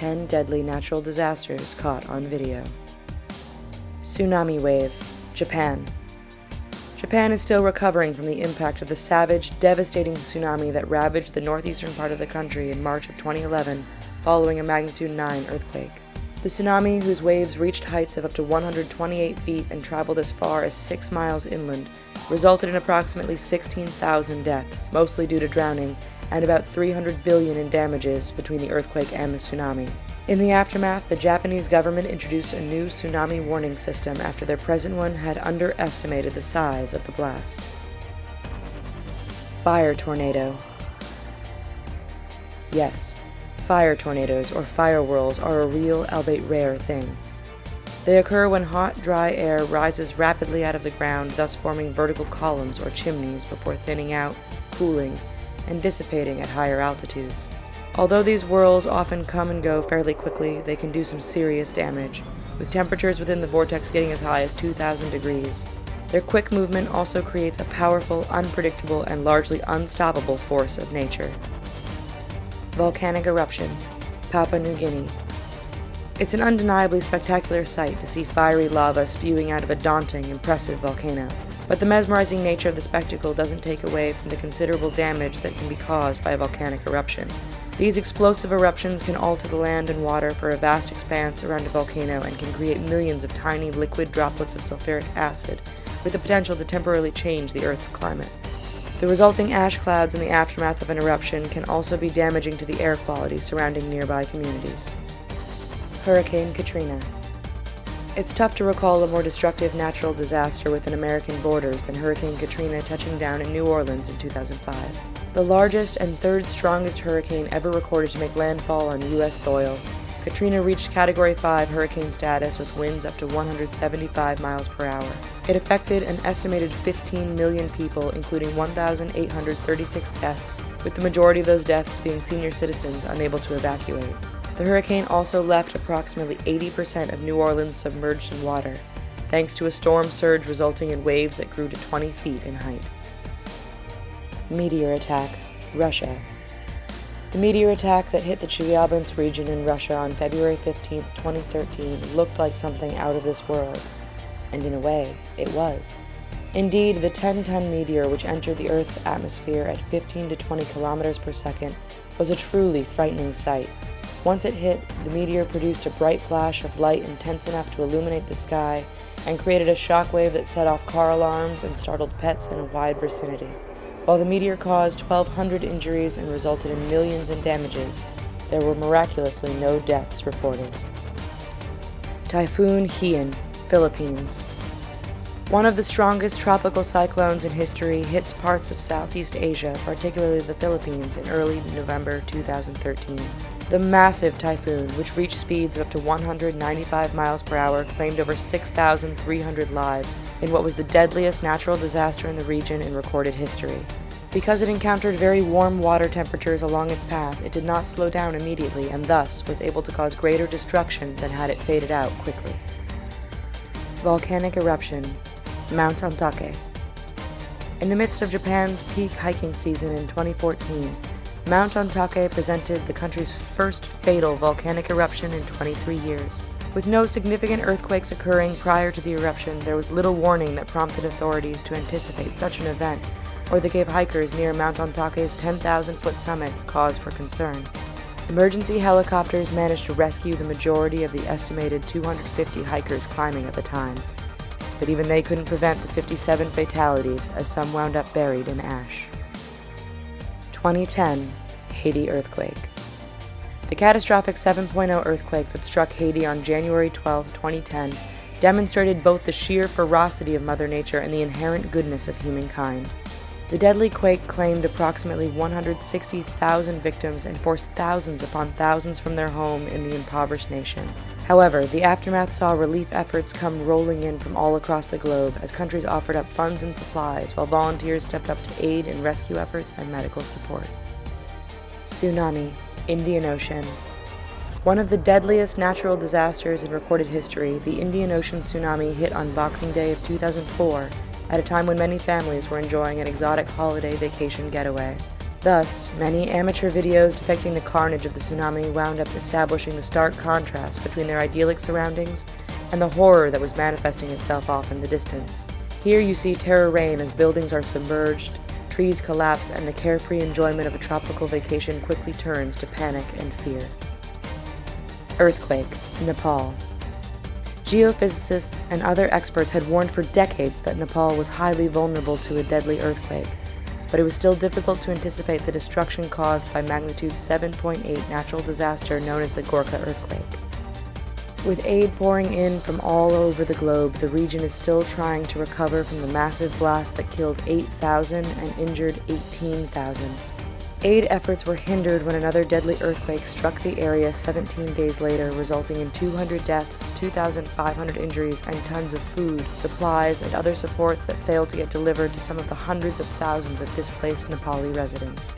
10 deadly natural disasters caught on video. Tsunami wave, Japan. Japan is still recovering from the impact of the savage, devastating tsunami that ravaged the northeastern part of the country in March of 2011 following a magnitude 9 earthquake. The tsunami, whose waves reached heights of up to 128 feet and traveled as far as 6 miles inland, resulted in approximately 16,000 deaths, mostly due to drowning, and about $300 billion in damages between the earthquake and the tsunami. In the aftermath, the Japanese government introduced a new tsunami warning system after their present one had underestimated the size of the blast. Fire tornado. Yes, fire tornadoes or fire whirls are a real, albeit rare, thing. They occur when hot, dry air rises rapidly out of the ground, thus forming vertical columns or chimneys before thinning out, cooling, and dissipating at higher altitudes. Although these whirls often come and go fairly quickly, they can do some serious damage, with temperatures within the vortex getting as high as 2,000 degrees. Their quick movement also creates a powerful, unpredictable, and largely unstoppable force of nature. Volcanic eruption, Papua New Guinea. It's an undeniably spectacular sight to see fiery lava spewing out of a daunting, impressive volcano. But the mesmerizing nature of the spectacle doesn't take away from the considerable damage that can be caused by a volcanic eruption. These explosive eruptions can alter the land and water for a vast expanse around a volcano and can create millions of tiny liquid droplets of sulfuric acid, with the potential to temporarily change the Earth's climate. The resulting ash clouds in the aftermath of an eruption can also be damaging to the air quality surrounding nearby communities. Hurricane Katrina. It's tough to recall a more destructive natural disaster within American borders than Hurricane Katrina touching down in New Orleans in 2005. The largest and third strongest hurricane ever recorded to make landfall on U.S. soil, Katrina reached Category 5 hurricane status with winds up to 175 miles per hour. It affected an estimated 15 million people, including 1,836 deaths, with the majority of those deaths being senior citizens unable to evacuate. The hurricane also left approximately 80% of New Orleans submerged in water, thanks to a storm surge resulting in waves that grew to 20 feet in height. Meteor attack, Russia. The meteor attack that hit the Chelyabinsk region in Russia on February 15, 2013 looked like something out of this world, and in a way, it was. Indeed, the 10-ton meteor, which entered the Earth's atmosphere at 15 to 20 kilometers per second, was a truly frightening sight. Once it hit, the meteor produced a bright flash of light intense enough to illuminate the sky and created a shockwave that set off car alarms and startled pets in a wide vicinity. While the meteor caused 1,200 injuries and resulted in millions in damages, there were miraculously no deaths reported. Typhoon Haiyan, Philippines. One of the strongest tropical cyclones in history hits parts of Southeast Asia, particularly the Philippines, in early November 2013. The massive typhoon, which reached speeds of up to 195 miles per hour, claimed over 6,300 lives in what was the deadliest natural disaster in the region in recorded history. Because it encountered very warm water temperatures along its path, it did not slow down immediately and thus was able to cause greater destruction than had it faded out quickly. Volcanic eruption, Mount Ontake. In the midst of Japan's peak hiking season in 2014, Mount Ontake presented the country's first fatal volcanic eruption in 23 years. With no significant earthquakes occurring prior to the eruption, there was little warning that prompted authorities to anticipate such an event, or that gave hikers near Mount Ontake's 10,000-foot summit cause for concern. Emergency helicopters managed to rescue the majority of the estimated 250 hikers climbing at the time, but even they couldn't prevent the 57 fatalities, as some wound up buried in ash. 2010 Haiti earthquake. The catastrophic 7.0 earthquake that struck Haiti on January 12, 2010 demonstrated both the sheer ferocity of Mother Nature and the inherent goodness of humankind. The deadly quake claimed approximately 160,000 victims and forced thousands upon thousands from their home in the impoverished nation. However, the aftermath saw relief efforts come rolling in from all across the globe as countries offered up funds and supplies while volunteers stepped up to aid in rescue efforts and medical support. Tsunami, Indian Ocean. One of the deadliest natural disasters in recorded history, the Indian Ocean tsunami hit on Boxing Day of 2004 at a time when many families were enjoying an exotic holiday vacation getaway. Thus, many amateur videos depicting the carnage of the tsunami wound up establishing the stark contrast between their idyllic surroundings and the horror that was manifesting itself off in the distance. Here you see terror reign as buildings are submerged, trees collapse, and the carefree enjoyment of a tropical vacation quickly turns to panic and fear. Earthquake, Nepal. Geophysicists and other experts had warned for decades that Nepal was highly vulnerable to a deadly earthquake, but it was still difficult to anticipate the destruction caused by magnitude 7.8 natural disaster known as the Gorkha earthquake. With aid pouring in from all over the globe, the region is still trying to recover from the massive blast that killed 8,000 and injured 18,000. Aid efforts were hindered when another deadly earthquake struck the area 17 days later, resulting in 200 deaths, 2,500 injuries, and tons of food, supplies, and other supports that failed to get delivered to some of the hundreds of thousands of displaced Nepali residents.